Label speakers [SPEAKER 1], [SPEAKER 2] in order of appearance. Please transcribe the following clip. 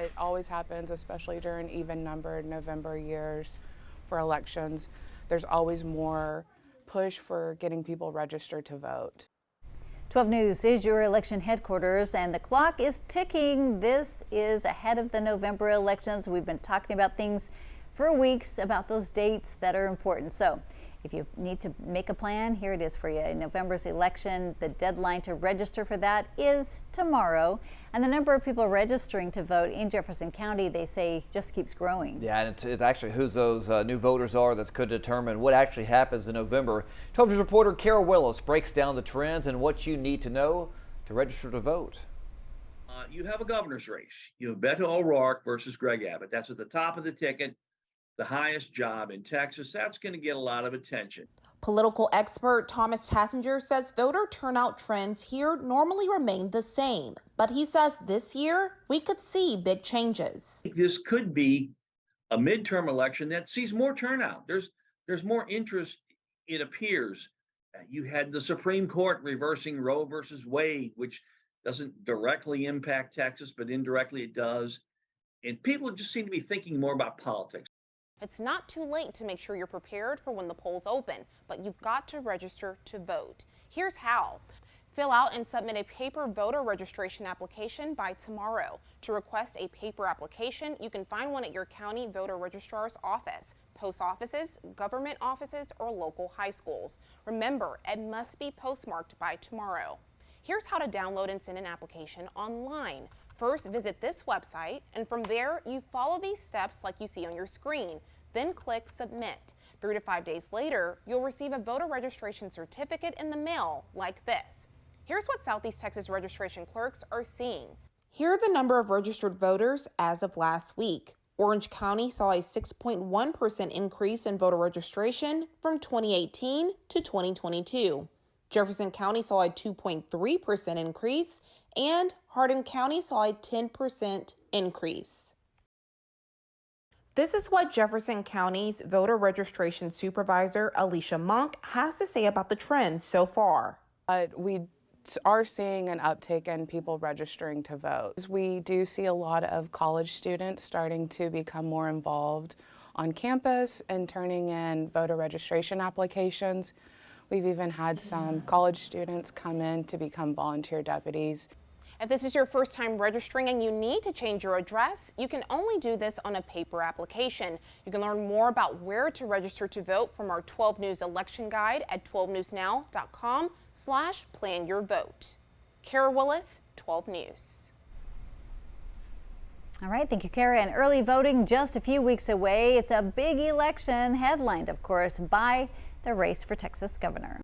[SPEAKER 1] It always happens, especially during even-numbered November years for elections. There's always more push for getting people registered to vote.
[SPEAKER 2] 12 News is your election headquarters, and the clock is ticking. This is ahead of the November elections. We've been talking about things for weeks about those dates that are important. So if you need to make a plan, here it is for you. In November's election, the deadline to register for that is tomorrow. And the number of people registering to vote in Jefferson County, they say, just keeps growing.
[SPEAKER 3] Yeah, and it's actually who those new voters are that could determine what actually happens in November. 12 News reporter Kara Willis breaks down the trends and what you need to know to register to vote.
[SPEAKER 4] You have a governor's race. You have Beto O'Rourke versus Greg Abbott. That's at the top of the ticket. The highest job in Texas. That's going to get a lot of attention.
[SPEAKER 5] Political expert Thomas Tassinger says voter turnout trends here normally remain the same, but he says this year we could see big changes.
[SPEAKER 4] This could be a midterm election that sees more turnout. There's more interest, it appears. You had the Supreme Court reversing Roe versus Wade, which doesn't directly impact Texas, but indirectly it does. And people just seem to be thinking more about politics.
[SPEAKER 5] It's not too late to make sure you're prepared for when the polls open, but you've got to register to vote. Here's how. Fill out and submit a paper voter registration application by tomorrow. To request a paper application, you can find one at your county voter registrar's office, post offices, government offices, or local high schools. Remember, it must be postmarked by tomorrow. Here's how to download and send an application online. First, visit this website, and from there, you follow these steps like you see on your screen. Then click Submit. 3 to 5 days later, you'll receive a voter registration certificate in the mail like this. Here's what Southeast Texas registration clerks are seeing. Here are the number of registered voters as of last week. Orange County saw a 6.1% increase in voter registration from 2018 to 2022. Jefferson County saw a 2.3% increase, and Hardin County saw a 10% increase. This is what Jefferson County's voter registration supervisor, Alicia Monk, has to say about the trends so far.
[SPEAKER 1] We are seeing an uptick in people registering to vote. We do see a lot of college students starting to become more involved on campus and turning in voter registration applications. We've even had some college students come in to become volunteer deputies.
[SPEAKER 5] If this is your first time registering and you need to change your address, you can only do this on a paper application. You can learn more about where to register to vote from our 12 News election guide at 12newsnow.com/planyourvote. Kara Willis, 12 News.
[SPEAKER 2] All right, thank you, Kara. And early voting just a few weeks away. It's a big election, headlined, of course, by the race for Texas governor.